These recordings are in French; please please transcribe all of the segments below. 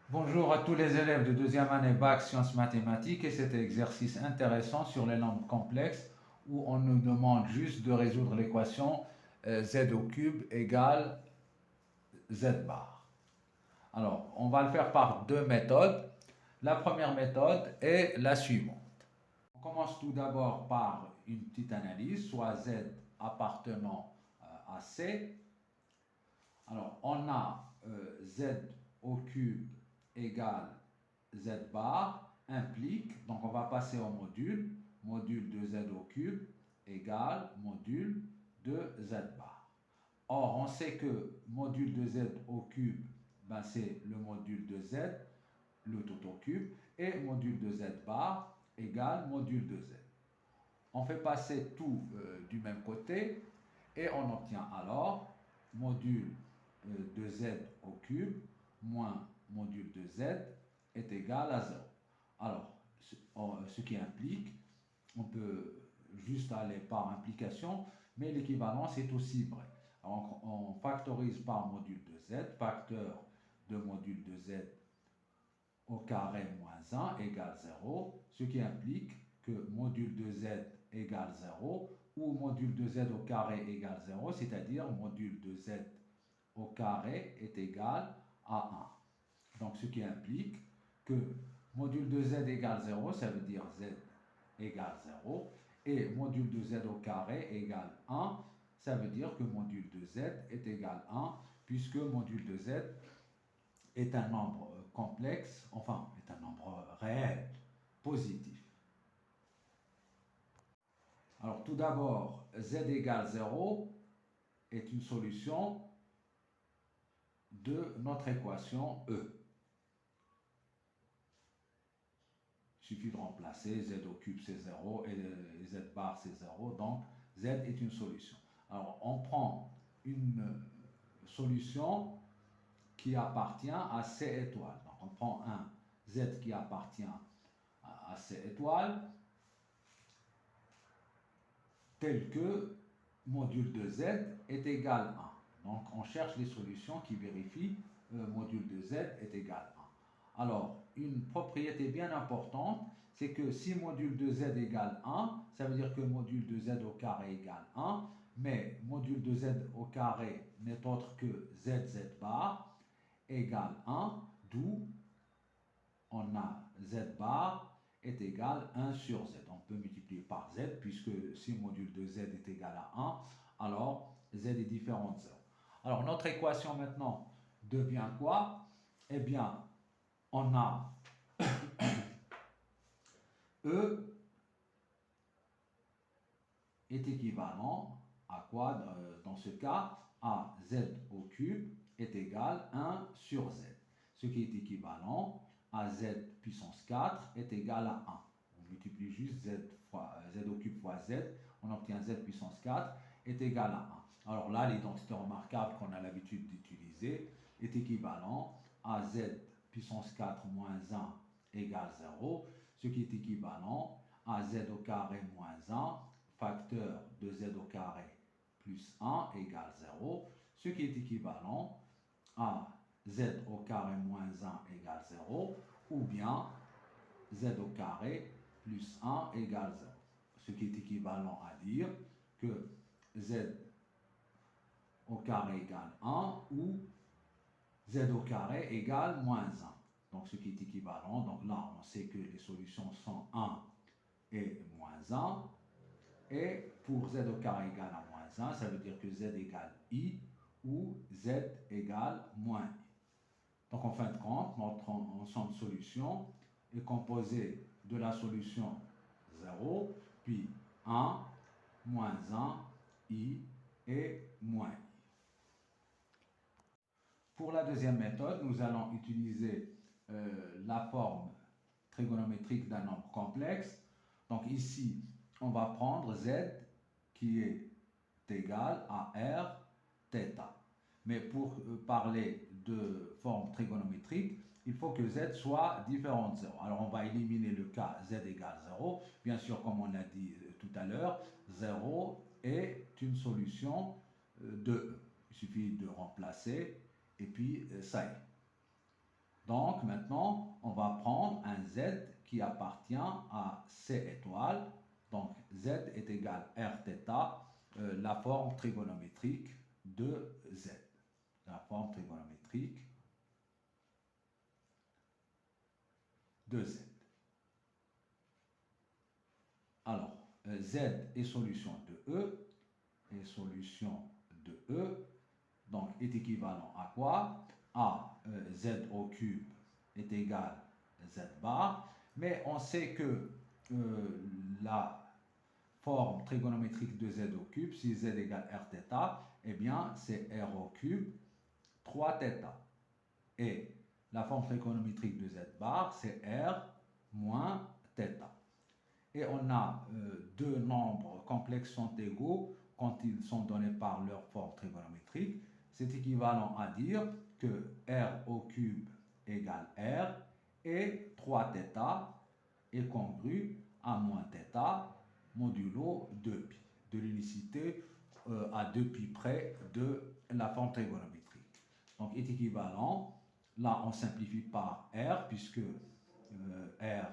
Bonjour à tous les élèves de deuxième année Bac Sciences Mathématiques et cet exercice intéressant sur les nombres complexes où on nous demande juste de résoudre l'équation z au cube égale z bar. Alors, on va le faire par deux méthodes. La première méthode est la suivante. On commence tout d'abord par une petite analyse, soit z appartenant à C. Alors, on a z au cube égale z bar implique, donc on va passer au module, module de z au cube égale module de z bar. Or, on sait que module de z au cube, ben c'est le module de z, le tout au cube, et module de z bar égale module de z. On fait passer tout du même côté et on obtient alors module de z au cube moins module de z est égal à 0. Alors, ce qui implique, on peut juste aller par implication, mais l'équivalence est aussi vrai. Alors, on factorise par module de z, facteur de module de z au carré moins 1 égale 0, ce qui implique que module de z égale 0 ou module de z au carré égale 0, c'est-à-dire module de z au carré est égal à 1. Donc ce qui implique que module de z égale 0, ça veut dire z égale 0, et module de z au carré égale 1, ça veut dire que module de z est égal à 1, puisque module de z est un nombre complexe, enfin, est un nombre réel, positif. Alors, tout d'abord, z égale 0 est une solution de notre équation E. Il suffit de remplacer z au cube c'est 0 et z bar c'est 0, donc z est une solution. Alors, on prend une solution qui appartient à C étoiles. Donc, on prend un z qui appartient à C étoiles, tel que module de z est égal à 1. Donc on cherche les solutions qui vérifient module de z est égal à 1. Alors, une propriété bien importante, c'est que si module de z égale 1, ça veut dire que module de z au carré égale 1, mais module de z au carré n'est autre que z bar égale 1, d'où on a z bar est égal à 1 sur z. On peut multiplier par z, puisque si module de z est égal à 1, alors z est différent de 0. Alors notre équation maintenant devient quoi? Eh bien, on a E est équivalent à quoi dans ce cas? À z au cube est égal à 1 sur z. Ce qui est équivalent à z puissance 4 est égal à 1. On multiplie juste z au cube fois z, on obtient z puissance 4 est égal à 1. Alors là, l'identité remarquable qu'on a l'habitude d'utiliser est équivalent à z puissance 4 moins 1 égale 0, ce qui est équivalent à z au carré moins 1 facteur de z au carré plus 1 égale 0, ce qui est équivalent à z au carré moins 1 égale 0, ou bien z au carré plus 1 égale 0. Ce qui est équivalent à dire que z au carré égale 1 ou z au carré égale moins 1. Donc ce qui est équivalent, donc là on sait que les solutions sont 1 et moins 1. Et pour z au carré égale à moins 1, ça veut dire que z égale i ou z égale moins i. Donc en fin de compte, notre ensemble de solutions est composé de la solution 0, puis 1, moins 1, i et moins i. Pour la deuxième méthode, nous allons utiliser la forme trigonométrique d'un nombre complexe. Donc ici, on va prendre z qui est égal à r θ. Mais pour parler de forme trigonométrique, il faut que z soit différent de 0. Alors on va éliminer le cas z égale 0. Bien sûr, comme on l'a dit tout à l'heure, 0 est une solution de E. Il suffit de remplacer et puis ça y est. Donc maintenant, on va prendre un Z qui appartient à C étoile. Donc Z est égal à Rθ, la forme trigonométrique de Z. La forme trigonométrique de Z. Alors, Z est solution de E, est solution de E, donc est équivalent à quoi? À Z au cube est égal à Z bar, mais on sait que la forme trigonométrique de Z au cube, si Z égale Rθ, eh bien c'est R au cube 3θ. Et la forme trigonométrique de Z bar, c'est R moins θ. Et on a deux nombres complexes sont égaux quand ils sont donnés par leur forme trigonométrique. C'est équivalent à dire que R au cube égale R et 3θ est congru à moins θ modulo 2π, de l'unicité à 2π près de la forme trigonométrique. Donc est équivalent, là on simplifie par R puisque R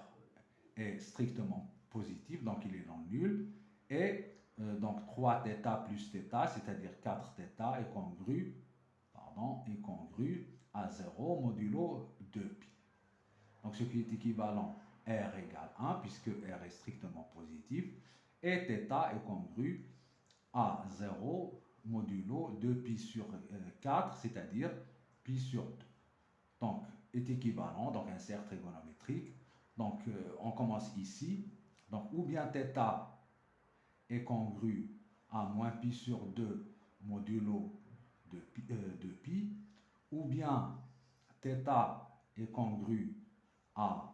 est strictement positif, donc il est non nul, et donc 3θ plus θ, c'est-à-dire 4θ est congru, à 0 modulo 2π. Donc ce qui est équivalent, R égale 1, puisque R est strictement positif, et θ est congru à 0 modulo 2π sur 4, c'est-à-dire π sur 2. Donc, est équivalent, donc un cercle trigonométrique. Donc, on commence ici. Donc, ou bien θ est congru à moins π sur 2 modulo de π, ou bien θ est congru à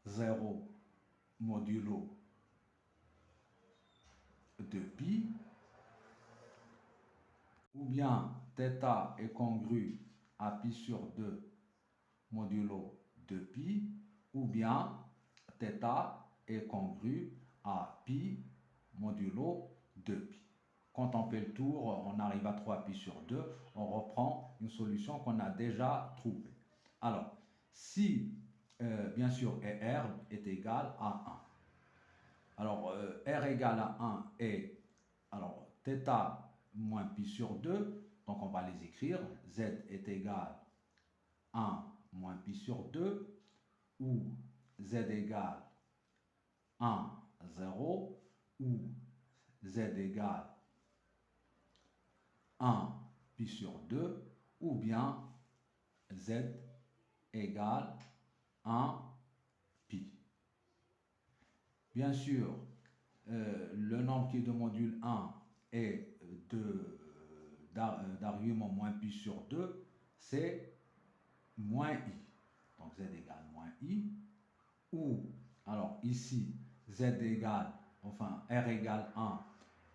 0 modulo de π, ou bien θ est congru à π sur 2 modulo de π, ou bien θ est congru à π modulo de π. Quand on fait le tour, on arrive à 3π sur 2, on reprend une solution qu'on a déjà trouvée. Alors, si, bien sûr, R est égal à 1. Alors, R égale à 1 et, alors, θ moins π sur 2, donc on va les écrire. Z est égal à 1 moins π sur 2, ou Z égale 1, 0, ou Z égale 1 π sur 2, ou bien Z égale 1 pi. Bien sûr, le nombre qui est de module 1 est d'argument moins pi sur 2, c'est moins i. Donc z égale moins i. Ou, alors ici, z égale, enfin r égale 1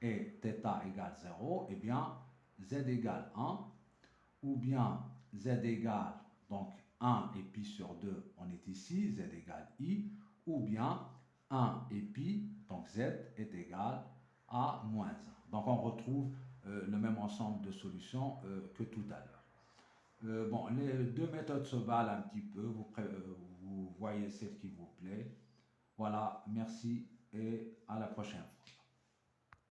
et θ égale 0, eh bien z égale 1. Ou bien z égale, donc 1 et pi sur 2, on est ici, z égale i. Ou bien 1 et pi, donc z est égal à moins 1. Donc on retrouve le même ensemble de solutions que tout à l'heure. Bon, les deux méthodes se valent un petit peu, vous voyez celle qui vous plaît. Voilà, merci et à la prochaine fois.